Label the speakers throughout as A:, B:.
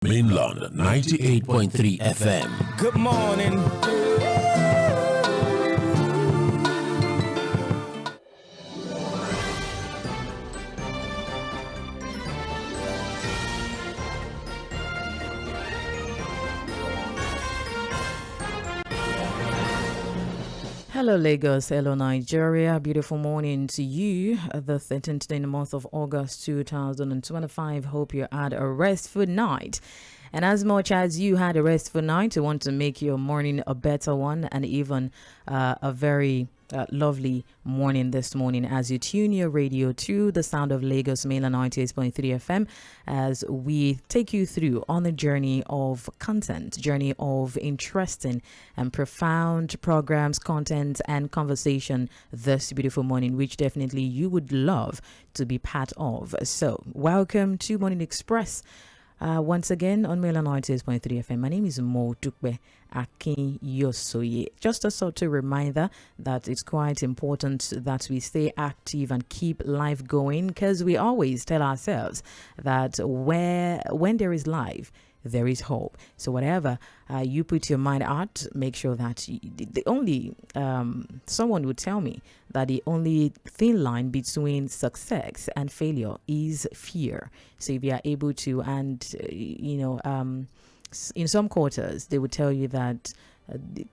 A: Mainland 98.3 FM.
B: Good morning.
C: Hello Lagos, hello Nigeria, beautiful morning to you. The 13th day in the month of August 2025. Hope you had a restful night. And as much as you had a restful night, you want to make your morning a better one and even a very lovely morning this morning as you tune your radio to the sound of Lagos Mainland 98.3 FM as we take you through on the journey of content, journey of interesting and profound programs, content and conversation this beautiful morning, which definitely you would love to be part of. So welcome to Morning Express. Once again on Mainland 98.3 FM. My name is Tʀᴇ Yosoye. Just a sort of reminder that it's quite important that we stay active and keep life going, because we always tell ourselves that when there is life, there is hope. So whatever you put your mind at, make sure that someone would tell me that the only thin line between success and failure is fear. So if you are able to, and in some quarters they would tell you that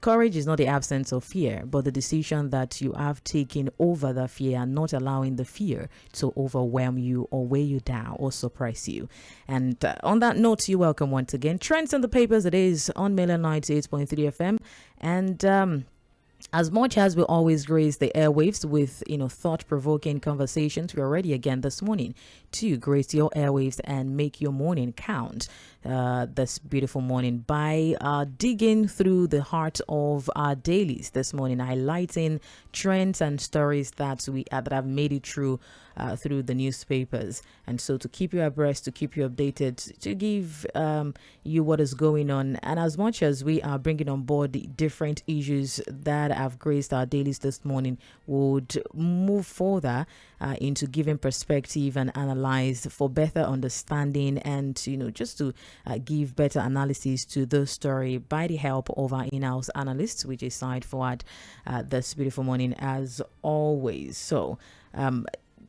C: courage is not the absence of fear, but the decision that you have taken over the fear and not allowing the fear to overwhelm you or weigh you down or suppress you. And on that note, you're welcome once again. Trends in the papers, it is on Mainland 98.3 FM. And as much as we always grace the airwaves with, thought-provoking conversations, we're ready again this morning to grace your airwaves and make your morning count this beautiful morning by digging through the heart of our dailies this morning, highlighting trends and stories that have made it through the newspapers. And so to keep you abreast, to keep you updated, to give you what is going on. And as much as we are bringing on board the different issues that have graced our dailies this morning, would move further into giving perspective and analyze for better understanding, and just to give better analysis to the story by the help of our in-house analysts, which is Side Forward this beautiful morning as always. So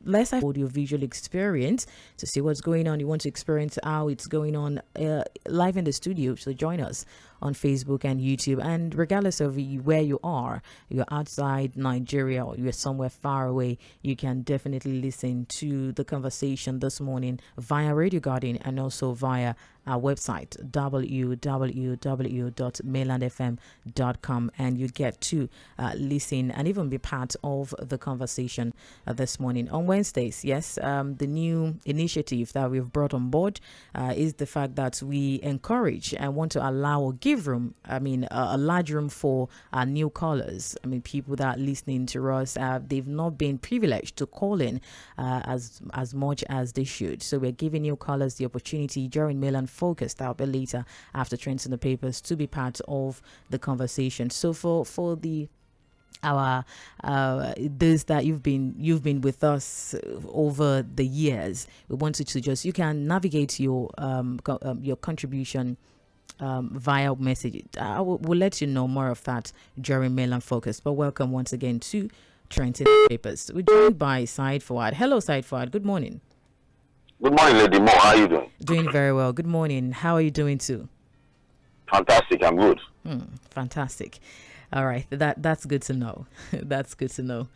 C: let's have audio visual experience to see what's going on. You want to experience how it's going on live in the studio, so join us on Facebook and YouTube. And regardless of where you are, you're outside Nigeria or you're somewhere far away, you can definitely listen to the conversation this morning via Radio Garden and also via our website www.mainlandfm.com, and you get to listen and even be part of the conversation this morning. On Wednesdays, yes, the new initiative that we've brought on board is the fact that we encourage and want to allow or give room, a large room for our new callers. People that are listening to us, they've not been privileged to call in as much as they should. So we're giving new callers the opportunity during Mainland Focus, that'll be later after trends in the papers, to be part of the conversation. So for this that you've been with us over the years, we wanted to you can navigate your contribution via message. We'll let you know more of that during Mainland Focus. But welcome once again to Trends in the Papers. We're joined by Side Forward. Hello, Side Forward. Good morning.
D: Good morning, Lady Mo. How are you doing?
C: Doing very well. Good morning. How are you doing too?
D: Fantastic. I'm good.
C: Fantastic. All right. That's good to know. That's good to know.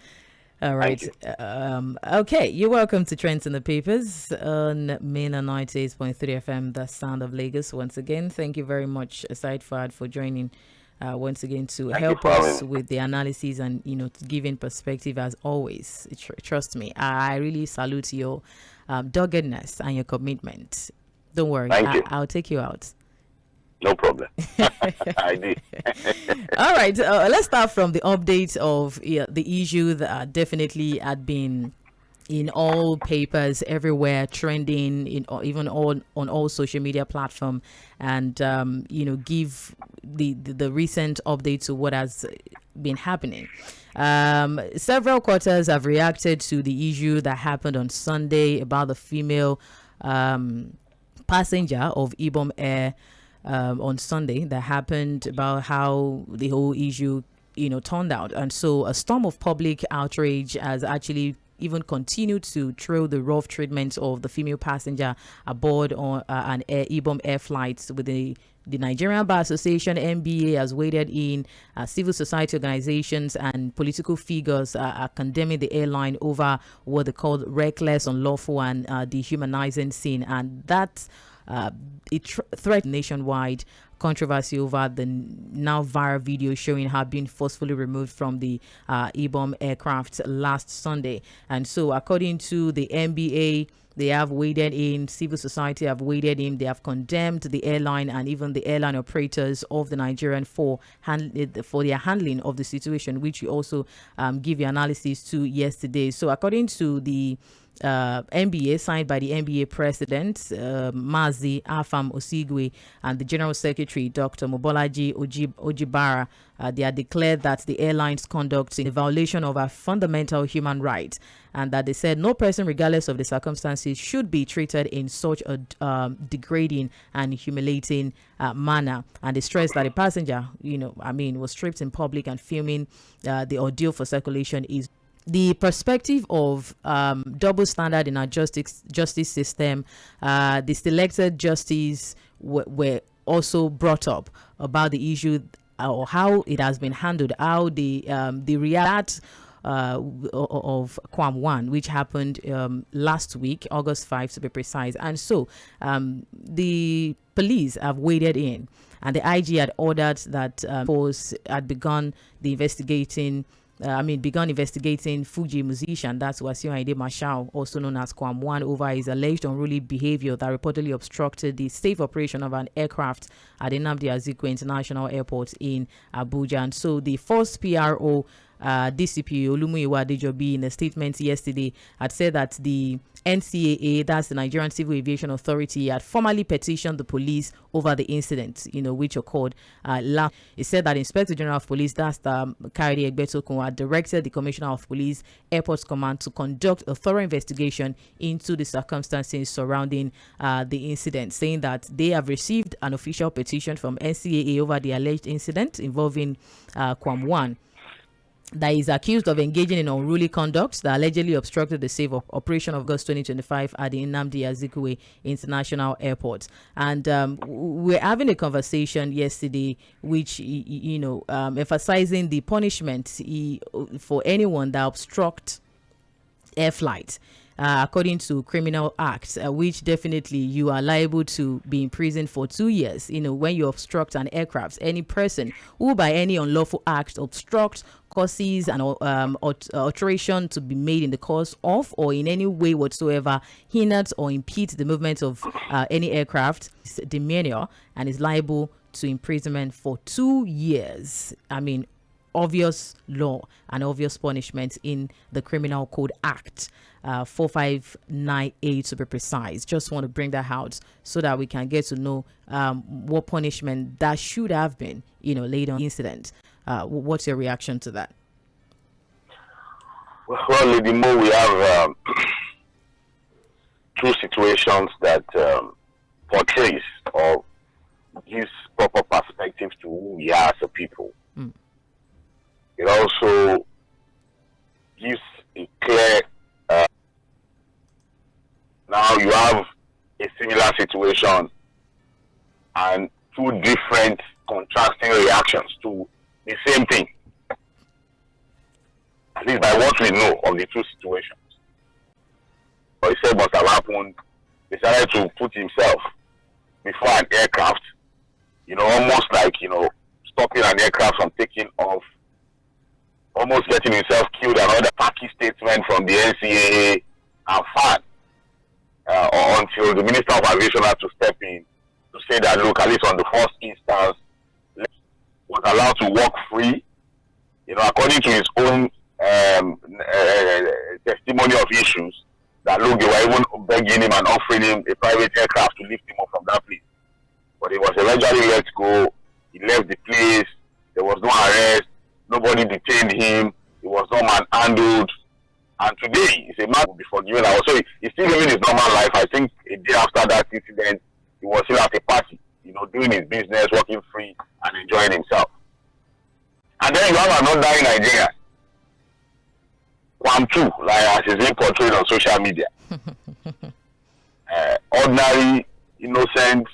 C: All right. Okay. You're welcome to Trends in the Papers on Mainland 98.3 FM, the sound of Lagos. Once again, thank you very much, Side Forward, for joining once again to help us with the analysis and, giving perspective as always. Trust me, I really salute your doggedness and your commitment. Don't worry, I'll take you out.
D: No problem. I did.
C: All right, let's start from the update of the issue that definitely had been in all papers everywhere, trending even on all social media platform, and give the recent update to what has been happening. Several quarters have reacted to the issue that happened on Sunday about the female passenger of Ibom Air on Sunday that happened, about how the whole issue, turned out. And so a storm of public outrage has actually even continued to trail the rough treatment of the female passenger aboard on an Ibom Air flights, with the Nigerian Bar Association (NBA) has waded in. Civil society organizations and political figures are condemning the airline over what they call reckless, unlawful, and dehumanizing sin, and that it threatened nationwide controversy over the now viral video showing her being forcefully removed from the Ibom aircraft last Sunday. And so, according to the NBA, they have waded in, civil society have waded in, they have condemned the airline and even the airline operators of the Nigerian for their handling of the situation, which we also give you analysis to yesterday. So according to the NBA, signed by the NBA president, Mazi Afam Osigwe, and the general secretary, Dr. Mobolaji Ojibara, they are declared that the airline's conduct in violation of our fundamental human rights, and that they said no person, regardless of the circumstances, should be treated in such a degrading and humiliating manner. And they stressed that the passenger, was stripped in public, and filming the ordeal for circulation is the perspective of double standard in our justice system. The selected justice were also brought up about the issue, or how it has been handled, how the react of Kwam 1, which happened last week, August 5 to be precise. And so the police have waded in, and the IG had ordered that force had begun investigating Fuji musician, that's Wasiu Marshall, also known as Kwam 1, over his alleged unruly behavior that reportedly obstructed the safe operation of an aircraft at the Nnamdi Azikiwe International Airport in Abuja. And so the first PRO, DCP Olumuyiwa Adejobi, in a statement yesterday had said that the NCAA, that's the Nigerian Civil Aviation Authority, had formally petitioned the police over the incident, which occurred last. It said that Inspector General of Police, that's Kayode Egbetokun, had directed the Commissioner of Police Airports Command to conduct a thorough investigation into the circumstances surrounding the incident, saying that they have received an official petition from NCAA over the alleged incident involving Kwam 1, that is accused of engaging in unruly conduct that allegedly obstructed the safe operation of August 2025 at the Nnamdi Azikiwe International Airport. And we're having a conversation yesterday which, emphasizing the punishment for anyone that obstructs air flight. According to criminal acts, which definitely you are liable to be in prison for 2 years. When you obstruct an aircraft, any person who by any unlawful act obstructs, causes an alteration to be made in the course of, or in any way whatsoever hinders or impedes the movement of any aircraft, is demeanor, and is liable to imprisonment for 2 years. Obvious law and obvious punishment in the Criminal Code Act 4598 to be precise. Just want to bring that out so that we can get to know what punishment that should have been, laid on the incident. What's your reaction to that?
D: Well, Lady Mo, we have two situations that portrays or gives proper perspective to who we are as a people. It also gives a clear, now you have a similar situation and two different contrasting reactions to the same thing. At least by what we know of the two situations. But he said must have happened, he decided to put himself before an aircraft, almost like, stopping an aircraft from taking off, almost getting himself killed. Another tacky statement from the NCAA and FAN until the Minister of Aviation had to step in to say that, look, at least on the first instance, was allowed to walk free, according to his own testimony of issues, that, look, they were even begging him and offering him a private aircraft to lift him up from that place. But he was eventually let go. He left the place. There was no arrest. Nobody detained him. He was not manhandled. And today, he's a man who will be forgiven. So he's still living his normal life. I think a day after that incident, he was still at a party, doing his business, working free and enjoying himself. And then you have another in Nigeria, Kwamtu, like as is being portrayed on social media. Ordinary, innocent,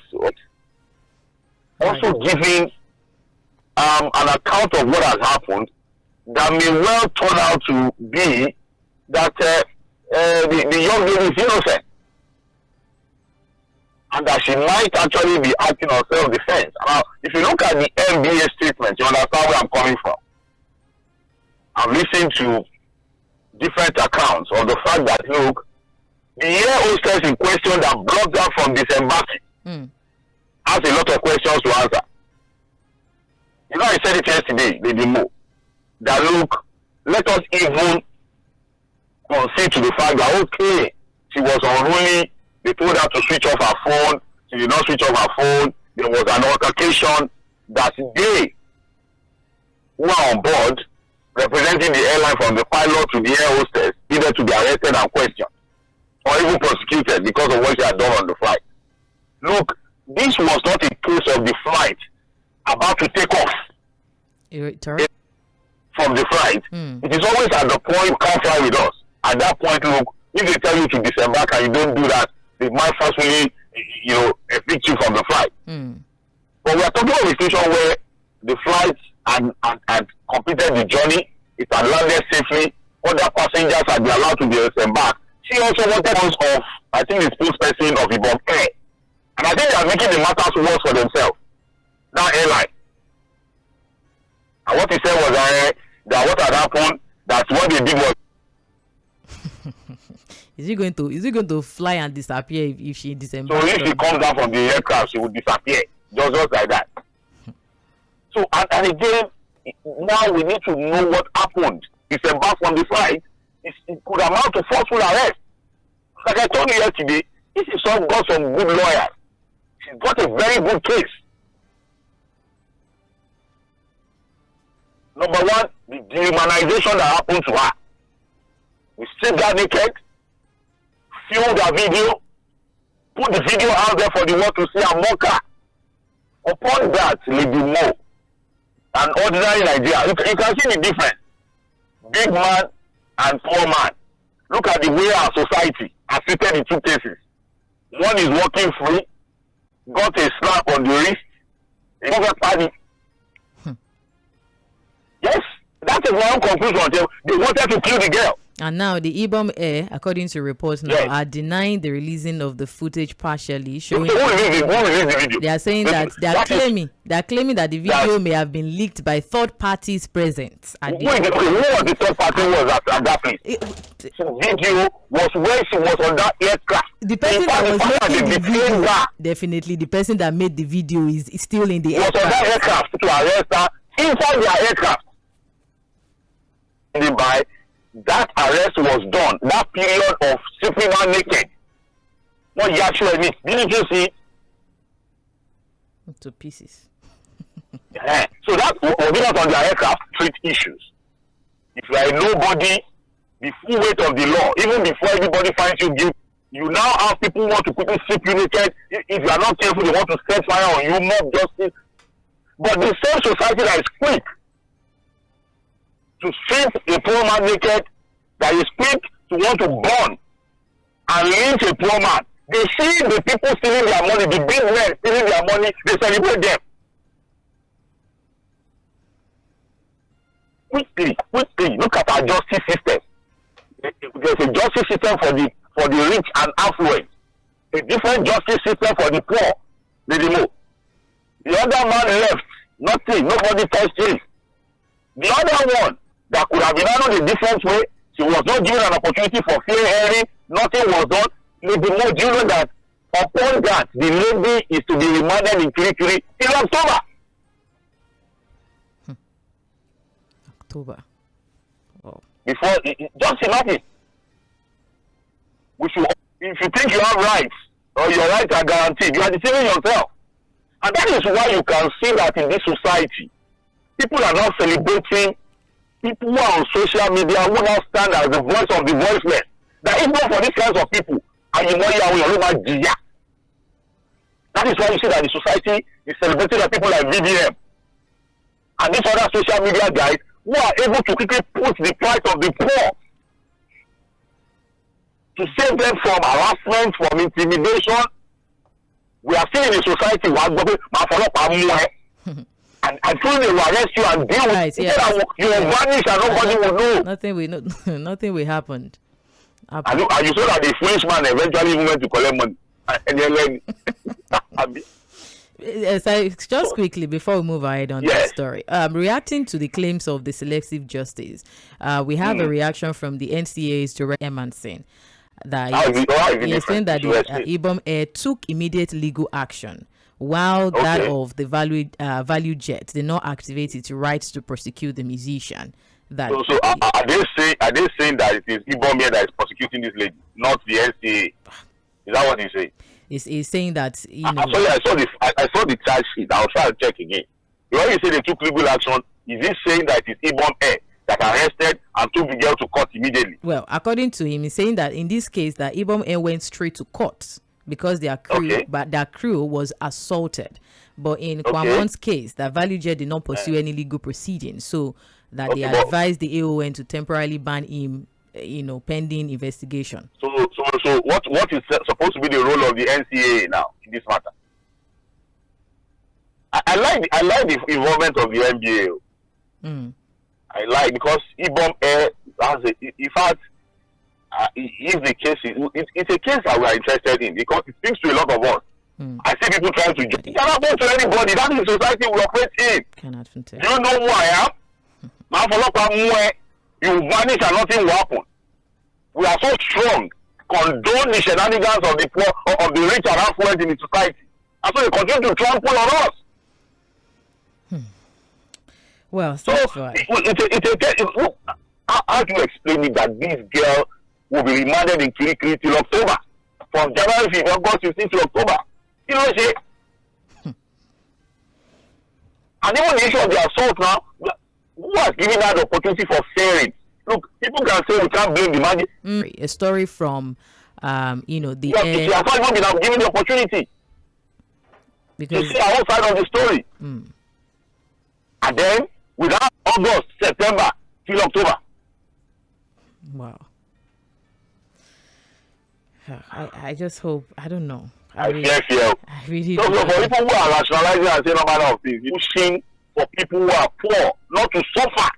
D: also giving an account of what has happened that may well turn out to be that the young lady is innocent and that she might actually be acting on self-defense. Now, if you look at the NBA statement, you understand where I'm coming from. I've listened to different accounts of the fact that, look, the air hostess in question that blocked her from disembarking has a lot of questions to answer. I said it yesterday, Lady Mo, that look, let us even concede to the fact that, okay, she was unruly, they told her to switch off her phone, she did not switch off her phone, there was an altercation that they who are on board, representing the airline from the pilot to the air hostess, needed to be arrested and questioned, or even prosecuted because of what she had done on the flight. Look, this was not a case of the flight about to take off from the flight. It is always at the point, come fly with us. At that point, look, if they tell you to disembark and you don't do that, they might forcefully, evict you from the flight. But we are talking about a situation where the flight had completed the journey, it had landed safely, other passengers had been allowed to disembark. She also wanted us of, I think, the spokesperson of Lɪධᴇ. And I think they are making the matters worse for themselves. That airline. And what he said was that what had happened, that what they did was.
C: Is he going to fly and disappear if she disembarks?
D: So if she comes down from the aircraft, she will disappear. Just like that. So and again, now we need to know what happened. Disembark from the flight. It could amount to forceful arrest. Like I told you yesterday, this is got some good lawyers. She's got a very good case. Number one, the dehumanization that happened to her. We stripped her naked, filmed her video, put the video out there for the world to see and mock her. Upon that, Lady Mo, an ordinary Nigeria, you can see the difference. Big man and poor man. Look at the way our society has treated the two cases. One is working free, got a slap on the wrist, another party. Yes, that is my own conclusion. They wanted to kill the girl.
C: And now the Ibom Air, according to reports now, are denying the releasing of the footage partially, showing.
D: Who released the video?
C: They are saying that they are claiming that the video may have been leaked by third parties present.
D: Who was the third party was at that place? The video was where she was on that aircraft.
C: The person that was making the video, definitely the person that made the video is still in the aircraft.
D: Was on that aircraft to arrest her inside their aircraft. By that arrest was done. That period of stripping her naked. What you actually mean? Didn't you see?
C: To pieces.
D: So that was on their aircraft treat issues. If you are a nobody, the full weight of the law, even before everybody finds you guilty, you now have people who want to quickly strip you naked. If you are not careful, they want to set fire on you, mob justice. But the same society that is quick to strip a poor man naked, that is quick to want to burn and lynch a poor man. They see the people stealing their money, the big men stealing their money, they celebrate them. Quickly, look at our justice system. There's a justice system for the rich and affluent, a different justice system for the poor. The other man left, nothing, nobody touched him. The other one that could have been handled a different way, she was not given an opportunity for fair hearing, nothing was done. Do you know that upon that, the lady is to be remanded in Kirikiri in October?
C: October. Oh.
D: Before, just imagine. If you think you have rights, or your rights are guaranteed, you are deceiving yourself. And that is why you can see that in this society, people are not celebrating people who are on social media who now stand as the voice of the voiceless. That if not for these kinds of people, now That is why you see that the society is celebrating the people like VDM and these other social media guys who are able to quickly put the plight of the poor to save them from harassment, from intimidation. We are still in a society where and I feel they will arrest you and deal with it. Yes. You will vanish and nobody will know.
C: Nothing will happen.
D: And you saw that the foolish man eventually went to collect money. And then
C: just quickly before we move ahead on this story, reacting to the claims of the selective justice, we have a reaction from the NCA's Director Emanson that he explained that the Ibom Air took immediate legal action, while that of the value jet did not activate its rights to prosecute the musician. That
D: are they saying that it is Ibom Air that is prosecuting this lady, not the NCA? Is that what he's saying?
C: He's saying that
D: I saw the charge sheet. I'll try to check again. When you say they took legal action, is he saying that it is Ibom Air that arrested and took the girl to court immediately?
C: Well, according to him, he's saying that in this case, that Ibom Air went straight to court because their crew was assaulted. But in Kwamwon's case, that ValueJet did not pursue any legal proceedings, so that they advised the AON to temporarily ban him, pending investigation.
D: So what is supposed to be the role of the NCA now in this matter? I like the involvement of the NBA. I like, because Ibom Air has in fact, if the case it's a case that we are interested in because it speaks to a lot of us. I see people trying to judge. It cannot go to anybody. That is the society we operate in. Do you know who I am? You vanish and nothing will happen. We are so strong. Condone the shenanigans of the poor, of the rich and affluent in the society. And so they continue to trample on us.
C: Well,
D: so how do you explain it that this girl will be remanded in Kirikiri till October? From January, August 15 to October. You know what I'm saying? And even the issue of the assault now, who has given her the opportunity for faring? Look, people can say we can't blame the man.
C: A story from, the
D: she has not even been given the opportunity to see our side of the story. And then, without August, September, till October.
C: Wow. I just hope, I don't know.
D: I really so for people who are rationalizing and saying no matter of things, pushing for people who are poor not to suffer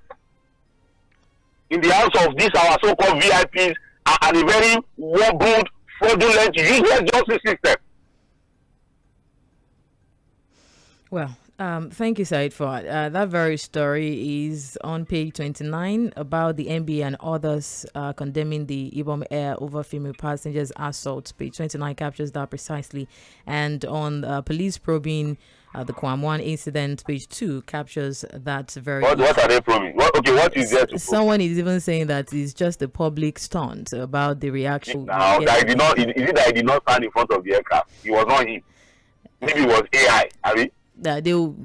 D: in the hands of these our so-called VIPs and a very wobbled, fraudulent, useless justice system.
C: Well, thank you, Said, for that very story is on page 29 about the NBA and others condemning the Ibom Air over female passengers assault. Page 29 captures that precisely. And on police probing the Kwamwon incident, page 2 captures that very.
D: What are they probing? What is there to prove?
C: Someone is even saying that it's just a public stunt about the reaction.
D: Now, is it that I did not stand in front of the aircraft? It was not him. Maybe it was AI. I mean.
C: That they'll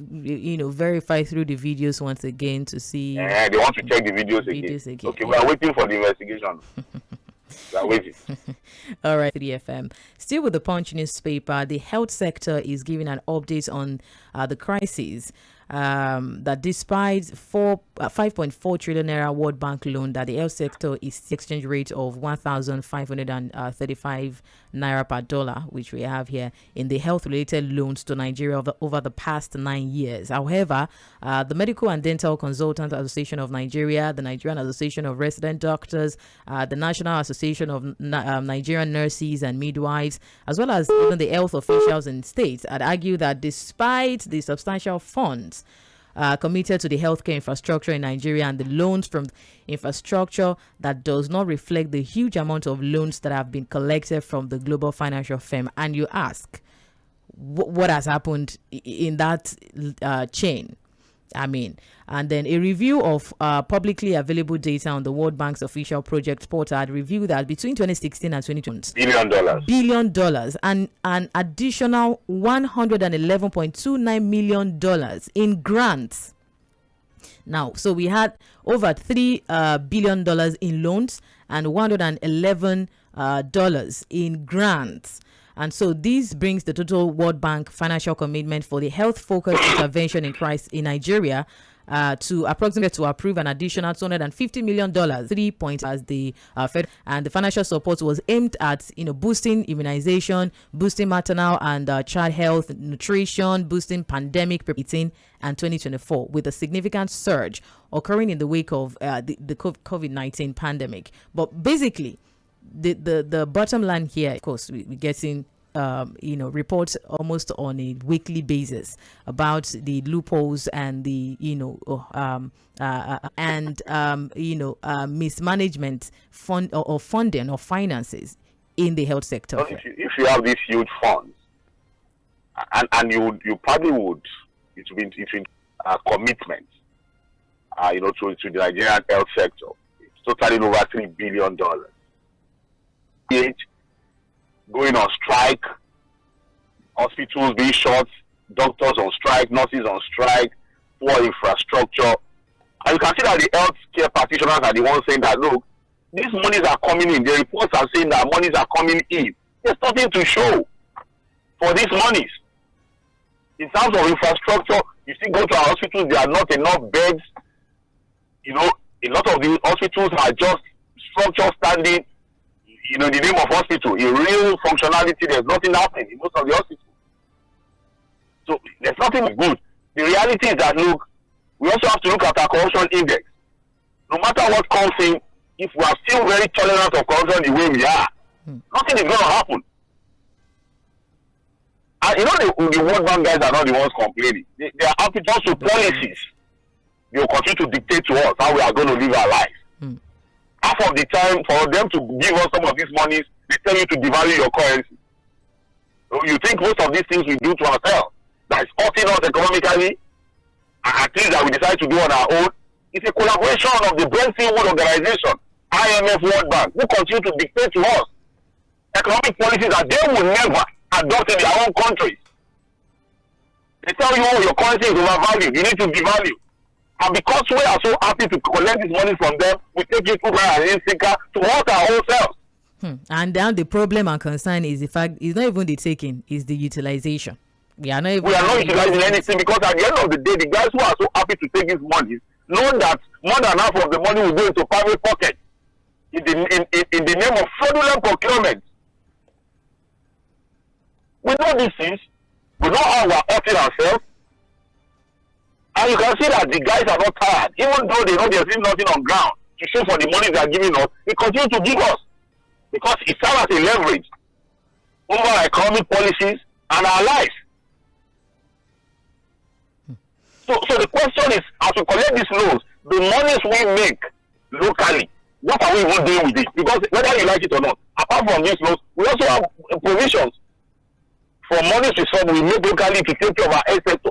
C: verify through the videos once again to see.
D: They want to check the videos again. Okay, we are waiting for the investigation. We are waiting.
C: All right, 3FM. Still with the Punch newspaper, the health sector is giving an update on the crisis. That despite 5.4 trillion naira World Bank loan, that the health sector is exchange rate of 1,535 naira per dollar, which we have here in the health-related loans to Nigeria over the past 9 years. However, the Medical and Dental Consultants Association of Nigeria, the Nigerian Association of Resident Doctors, the National Association of Nigerian Nurses and Midwives, as well as even the health officials in states, had argued that despite the substantial funds committed to the healthcare infrastructure in Nigeria and the loans from infrastructure, that does not reflect the huge amount of loans that have been collected from the global financial firm. And you ask, what has happened in that chain? I mean, and then a review of publicly available data on the World Bank's official project portal had revealed that between 2016 and 2020, $1 billion and an additional $111.29 million in grants. Now, so we had over $3 billion in loans and $111 in grants. And so this brings the total World Bank financial commitment for the health-focused intervention in crisis in Nigeria to approve an additional $250 million, 3 points as the Fed, and the financial support was aimed at boosting immunization, boosting maternal and child health, nutrition, boosting pandemic prevention and 2024, with a significant surge occurring in the wake of the COVID-19 pandemic. But basically, the bottom line here, of course, we're getting reports almost on a weekly basis about the loopholes and the mismanagement of funding or finances in the health sector.
D: Well, if you have these huge funds, and you probably would, it's been commitment, to the Nigerian health sector. It's totaling over $3 billion. Going on strike, hospitals being shut, doctors on strike, nurses on strike, poor infrastructure. And you can see that the healthcare practitioners are the ones saying that, look, these monies are coming in. The reports are saying that monies are coming in. There's nothing to show for these monies. In terms of infrastructure, you still go to our hospitals, there are not enough beds. A lot of the hospitals are just structure standing. In the name of hospital, in real functionality, there's nothing happening in most of the hospitals. So there's nothing good. The reality is that, look, we also have to look at our corruption index. No matter what comes in, if we are still very tolerant of corruption the way we are, nothing is going to happen. And the World Bank guys are not the ones complaining. They are happy just to policies. They will continue to dictate to us how we are going to live our lives. Half of the time, for them to give us some of these monies, they tell you to devalue your currency. So you think most of these things we do to ourselves, that is hurting us economically, and things that we decide to do on our own, it's a collaboration of the Bretton Woods organization, IMF, World Bank, who continue to dictate to us economic policies that they will never adopt in their own countries. They tell you, your currency is overvalued, you need to devalue. And because we are so happy to collect this money from them, we take it to hurt our own selves.
C: And now the problem and concern is the fact it's not even the taking, it's the utilization. We are not
D: utilizing anything, because at the end of the day, the guys who are so happy to take this money know that more than half of the money will go into private pockets in the name of fraudulent procurement. We know these things. We know how we are hurting ourselves. And you can see that the guys are not tired. Even though they know there's nothing on ground to show for the money they are giving us, they continue to give us. Because it serves as a leverage over our economic policies and our lives. So the question is, as we collect these loans, the monies we make locally, what are we even doing with it? Because whether you like it or not, apart from these loans, we also have provisions for monies we make locally to take care of our health sector.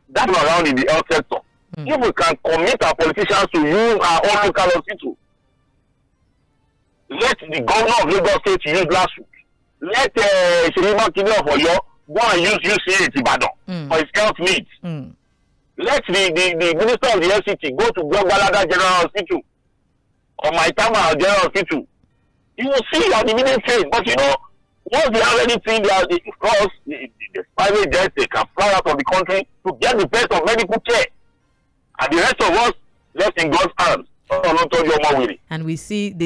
D: That's around in the health sector. If we can commit our politicians to use our own local hospital, let the governor of Lagos State use last week. Let Jᴏɪᴜ L쏘ᴅyɪ of Oyo go and use UCH Ibadan for his health needs. Let the minister of the LCT go to Gbagbalada General Hospital or Maitama General Hospital. You will see at the immediate trade. But once they have anything, the private jets, they can fly out of the country to get the best of medical care. And the rest of us left in God's hands. And
C: they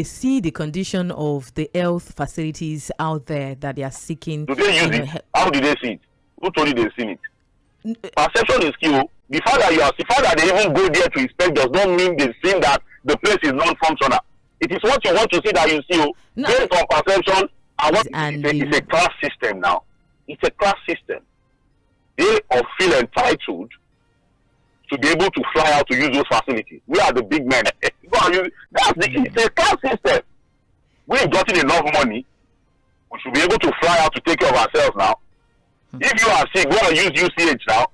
C: see the condition of the health facilities out there that they are seeking.
D: Do they use it? How do they see it? Who told you they've seen it? Perception is key. The fact that they even go there to inspect does not mean they've seen that the place is non-functional. It is what you want to see that you see. Based on perception, it's a class system now. It's a class system. They all feel entitled to be able to fly out to use those facilities. We are the big men. It's a class system. We've gotten enough money. We should be able to fly out to take care of ourselves now. If you are sick, go and use UCH now.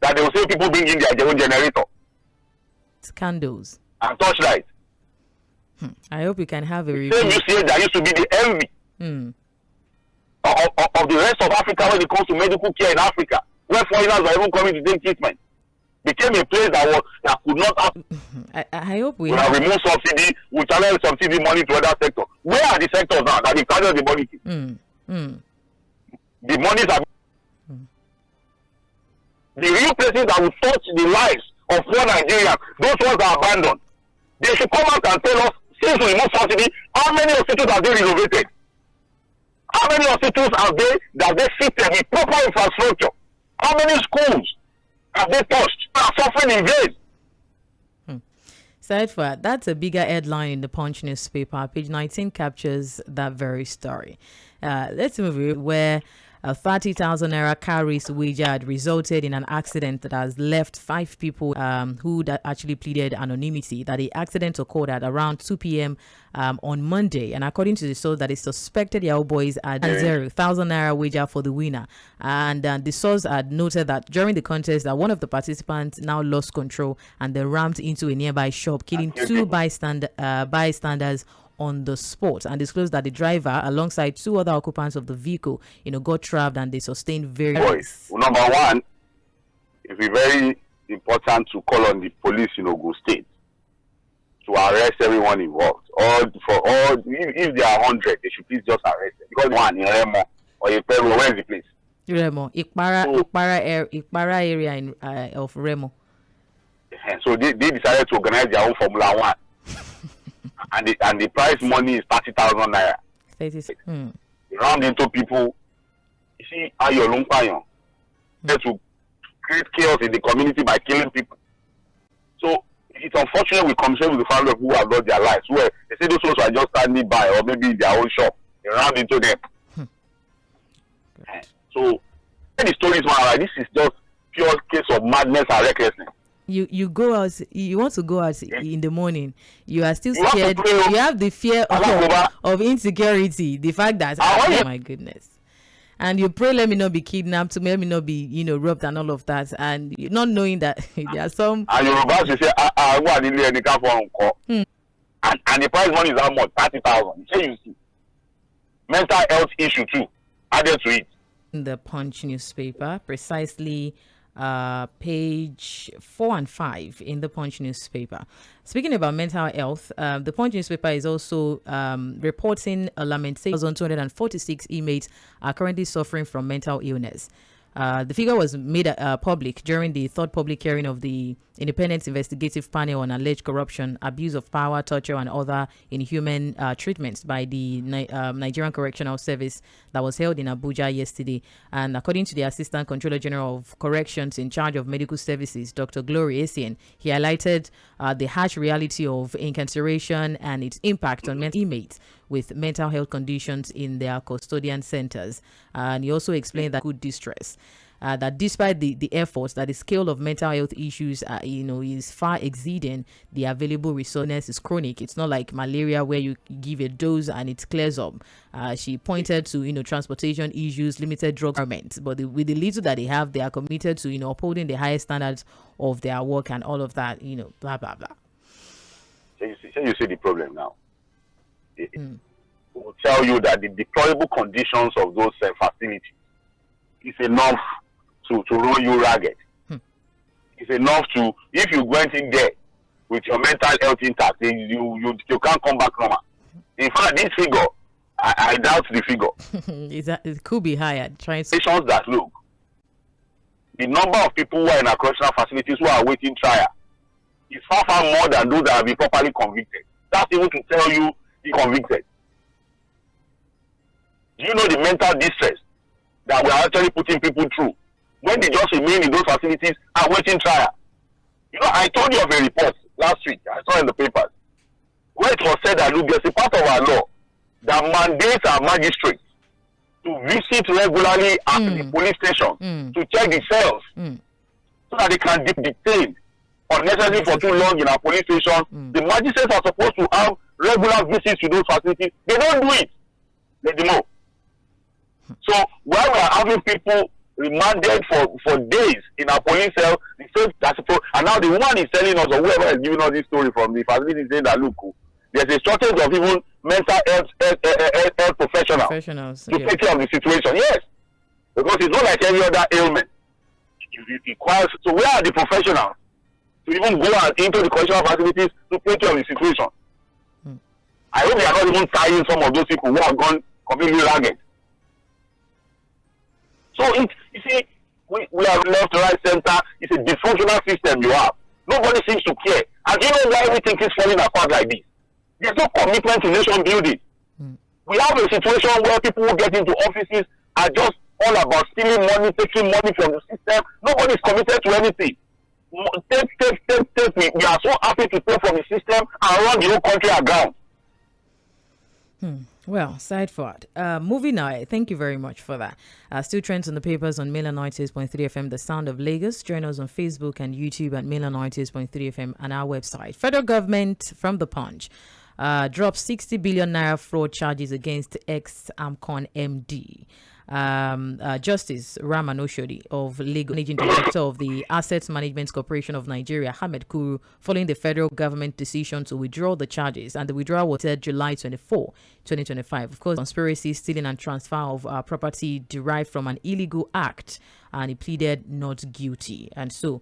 D: That they will say people bring in their own generator.
C: Scandals.
D: And torchlight.
C: I hope you can have a
D: review. Same UCH that used to be the envy of the rest of Africa when it comes to medical care in Africa, where foreigners were even coming to take treatment, became a place that could not have.
C: I hope we
D: have removed subsidy, we channel subsidy money to other sectors. Where are the sectors now that we channel the money to? the monies are the real places that will touch the lives of poor Nigerians, those ones are abandoned. They should come out and tell us, since we remove subsidy, how many hospitals have they renovated? How many hospitals have they fitted with proper infrastructure? How many schools have they touched? Are suffering in vain.
C: Saidfa, that's a bigger headline in the Punch newspaper. Page 19 captures that very story. Let's move where a 30,000 naira car race wager had resulted in an accident that has left 5 people who actually pleaded anonymity. That the accident occurred at around 2 p.m. On Monday, and according to the source, that is suspected Yahoo boys had 0,000 naira wager for the winner. And the source had noted that during the contest, that one of the participants now lost control and then rammed into a nearby shop, killing 2 bystanders on the spot, and disclosed that the driver, alongside 2 other occupants of the vehicle, got trapped and they sustained various.
D: Number one, it's very important to call on the police in Ogun State to arrest everyone involved. If there are 100, they should please just arrest them. Because one in Remo or Ipero, where is the place?
C: Remo, Ikpara area of Remo.
D: So they decided to organize their own Formula One. And the prize money is 30,000 naira.
C: 36.
D: They round into people. You see, Ayolungpayon, to create chaos in the community by killing people. So it's unfortunate we commiserate with the families who have lost their lives. Where they say those ones are just standing by, or maybe in their own shop. They round into them. So the stories are this is just pure case of madness and recklessness.
C: You go out, you want to go out in the morning, you are still scared, you have the fear of insecurity, the fact that oh my goodness, and you pray let me not be kidnapped, let me not be robbed and all of that, and not knowing that there are some
D: and your boss say and the prize money is how much? 30,000. You see mental health issue too added to it.
C: In the Punch newspaper, precisely page 4 and 5 in the Punch newspaper. Speaking about mental health, the Punch newspaper is also reporting a lamentation. 1,246 inmates are currently suffering from mental illness. The figure was made public during the 3rd public hearing of the Independent Investigative Panel on Alleged Corruption, Abuse of Power, Torture, and Other Inhuman Treatments by the Nigerian Correctional Service that was held in Abuja yesterday. And according to the Assistant Controller General of Corrections in charge of medical services, Dr. Glory Essien, he highlighted the harsh reality of incarceration and its impact on inmates with mental health conditions in their custodian centers. And he also explained that good distress. That despite the efforts, that the scale of mental health issues, is far exceeding the available resources. Is chronic. It's not like malaria where you give a dose and it clears up. She pointed to transportation issues, limited drug requirements, but with the little that they have, they are committed to upholding the highest standards of their work and all of that. Blah blah blah.
D: So you see the problem now. It will tell you that the deplorable conditions of those facilities is enough to run you ragged. It's enough to, if you went in there with your mental health intact, you can't come back normal. In fact, this figure, I doubt the figure.
C: It could be higher.
D: Patients that look, the number of people who are in our correctional facilities who are awaiting trial is far more than those that have been properly convicted. That's even to tell you he convicted. Do you know the mental distress that we are actually putting people through when they just remain in those facilities awaiting trial? I told you of a report last week, I saw in the papers, where it was said that look, there's a part of our law that mandates our magistrates to visit regularly at the police station to check the cells so that they can detain unnecessarily for too long in our police station. The magistrates are supposed to have regular visits to those facilities. They don't do it. They do. So while we are having people remanded for days in our police cell, and now the one is telling us, or whoever is giving us this story from the facility, saying that look, there's a shortage of even mental health professionals to take care of the situation. Yes, because it's not like any other ailment. It requires. So where are the professionals to even go into the correctional facilities to take care of the situation? I hope they are not even tying some of those people who have gone completely ragged. So you see, we have left, right, center. It's a dysfunctional system you have. Nobody seems to care. And you know why everything is falling apart like this? There's no commitment to nation building. We have a situation where people who get into offices are just all about stealing money, taking money from the system. Nobody is committed to anything. Take. We are so happy to take from the system and run the whole country aground.
C: Well, side forward. Moving now. Thank you very much for that. Still trends on the papers on Mainland 98.3 FM, The Sound of Lagos. Join us on Facebook and YouTube at Mainland 98.3 FM and our website. Federal government from the Punch dropped 60 billion naira fraud charges against ex-AMCON MD. Justice Rahman Oshodi of Lagos, Managing Director of the Assets Management Corporation of Nigeria, Ahmed Kuru, following the federal government decision to withdraw the charges, and the withdrawal was said July 24, 2025. Of course, conspiracy, stealing and transfer of property derived from an illegal act, and he pleaded not guilty, and so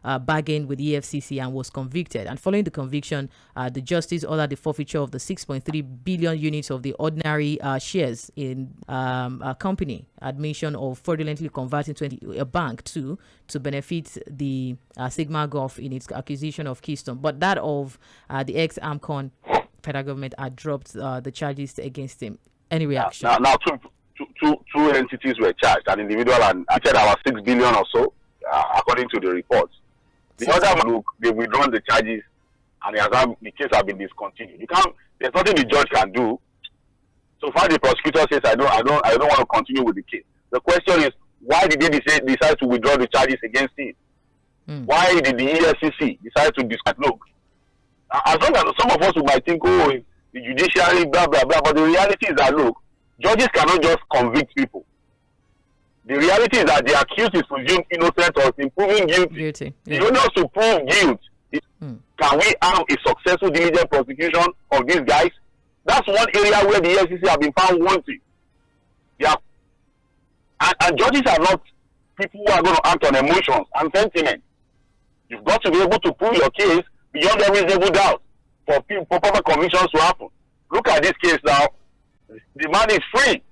C: bargained with the EFCC and was convicted. And following the conviction, the justice ordered the forfeiture of the 6.3 billion units of the ordinary shares in a company, admission of fraudulently converting a bank to benefit the Sigma Gulf in its acquisition of Keystone. But that of the ex-AMCON federal government had dropped the charges against him. Any reaction?
D: Now two entities were charged, an individual and I said about 6 billion or so, according to the reports. The other one, look, they've withdrawn the charges and the case has been discontinued. There's nothing the judge can do. So far, the prosecutor says, I don't want to continue with the case. The question is, why did they decide to withdraw the charges against him? Why did the EFCC decide to discuss? Look, as long as some of us might think, oh, the judiciary, blah, blah, blah, but the reality is that, look, judges cannot just convict people. The reality is that the accused is presumed innocent or is proven guilty. Yeah. The onus to prove guilt is, can we have a successful diligent prosecution of these guys? That's one area where the EFCC have been found wanting. Yeah. And judges are not people who are going to act on emotions and sentiment. You've got to be able to prove your case beyond a reasonable doubt for proper convictions to happen. Look at this case now. The man is free.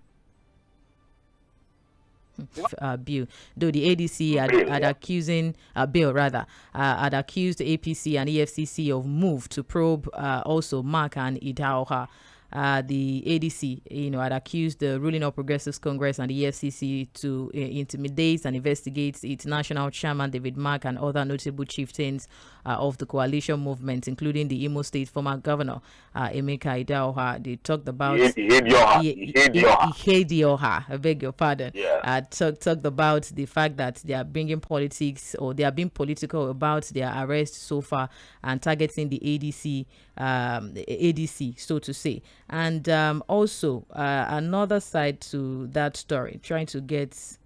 C: Bill, though the ADC had accusing Bill rather had accused APC and EFCC of move to probe also Mark and Idahoha. The ADC, had accused the ruling All Progressives Congress and the EFCC to intimidate and investigate its national chairman David Mark and other notable chieftains of the coalition movement, including the Imo State former governor Emeka Idahoha. They talked about Ihedioha. I beg your pardon. Yeah. Talked about the fact that they are bringing politics, or they are being political about their arrest so far and targeting the ADC, so to say. And also another side to that story, trying to get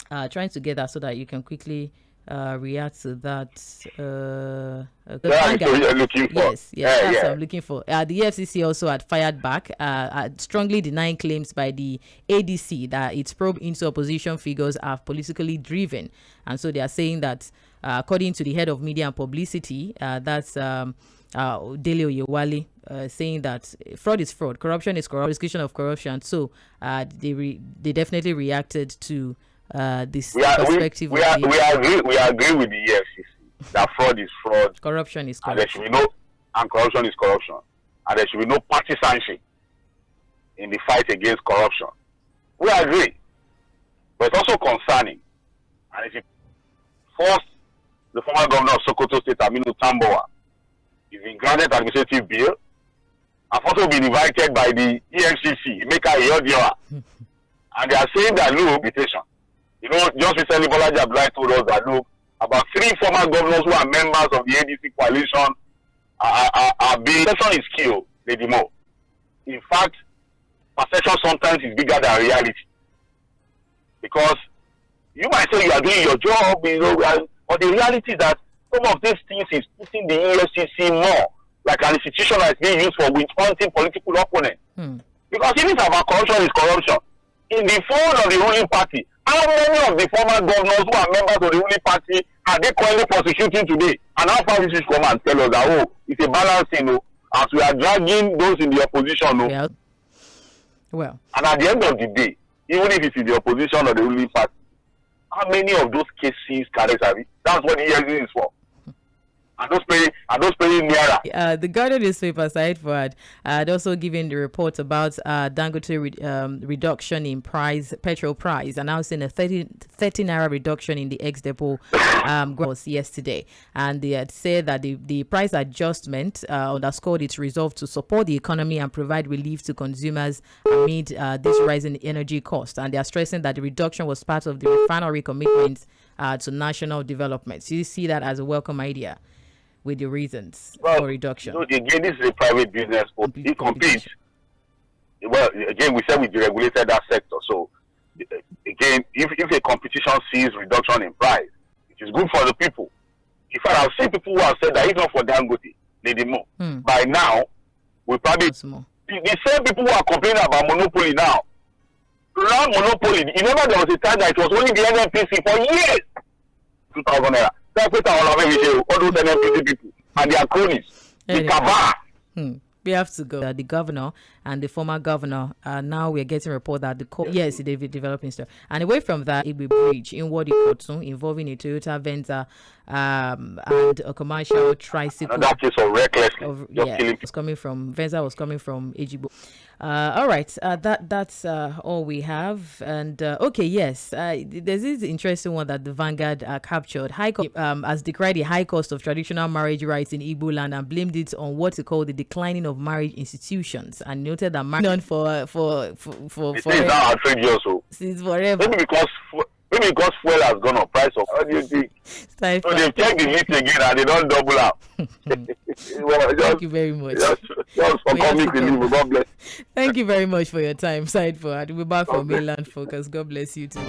C: that so that you can quickly react to that.
D: You're looking for.
C: Yes, that's what I'm looking for. The EFCC also had fired back, strongly denying claims by the ADC that its probe into opposition figures are politically driven, and so they are saying that, according to the head of media and publicity, that's Dele Oyewale, saying that fraud is fraud, corruption is prosecution of corruption. So they definitely reacted to this perspective.
D: We agree with the EFCC that fraud is fraud,
C: corruption is corruption,
D: and there should be corruption is corruption, and there should be no partisanship in the fight against corruption. We agree, but it's also concerning, and if you force the former governor of Sokoto State, Aminu Tambuwal, he's been granted administrative bail. I've also been invited by the EFCC, and they are saying that invitation. Just recently, Bolaji Abdullahi told us that about 3 former governors who are members of the ADC coalition are being. Perception is killed, Lady Mo. In fact, perception sometimes is bigger than reality, because you might say you are doing your job, but the reality is that some of these things is putting the EFCC more like an institution that is being used for witch-hunting political opponents. Because if it's about corruption, is corruption. In the fold of the ruling party, how many of the former governors who are members of the ruling party are they currently prosecuting today? And how far this is come and tell us that, it's a balancing, as we are dragging those in the opposition.
C: Yeah. Well.
D: And at the end of the day, even if it's in the opposition or the ruling party. How many of those cases can they have? That's what the EFCC is for. And those paying naira.
C: The Guardian newspaper, aside for it, had also given the report about Dangote reduction in petrol price, announcing a 30 naira reduction in the ex-depot gross yesterday. And they had said that the price adjustment underscored its resolve to support the economy and provide relief to consumers amid this rising energy cost. And they are stressing that the reduction was part of the refinery commitments to national development. So you see that as a welcome idea, with the reasons for reduction.
D: Again, this is a private business. It competes. Well, again, we said we deregulated that sector. So, again, if a competition sees reduction in price, it is good for the people. In fact, I've seen people who have said that if not for Dangote, by now, we probably... The same people who are complaining about monopoly now, around monopoly, remember there was a time that it was only the NNPC for years. 2,000 naira. All those NNPC people and their cronies. The cabal.
C: We have to go. The governor and the former governor, now we're getting a report that the yes, they've been developing stuff. And away from that, it will bridge in ᴏᴜᴜ involving a Toyota Venza and a commercial tricycle.
D: That case of recklessly.
C: Venza was coming from Ejigbo. All right, that's all we have. And okay, yes, there's this interesting one that the Vanguard captured. Has decried the high cost of traditional marriage rights in Igbo land and blamed it on what they call the declining of marriage institutions, and noted that marriage for
D: it is now outrageous.
C: Since forever.
D: Maybe because fuel has gone up, price of what do you think? So they check the list again and they don't double up.
C: Thank you very much.
D: Just for comic relief. God bless.
C: Thank you very much for your time, Side Forward. We'll be back for Mainland Focus. God bless you too.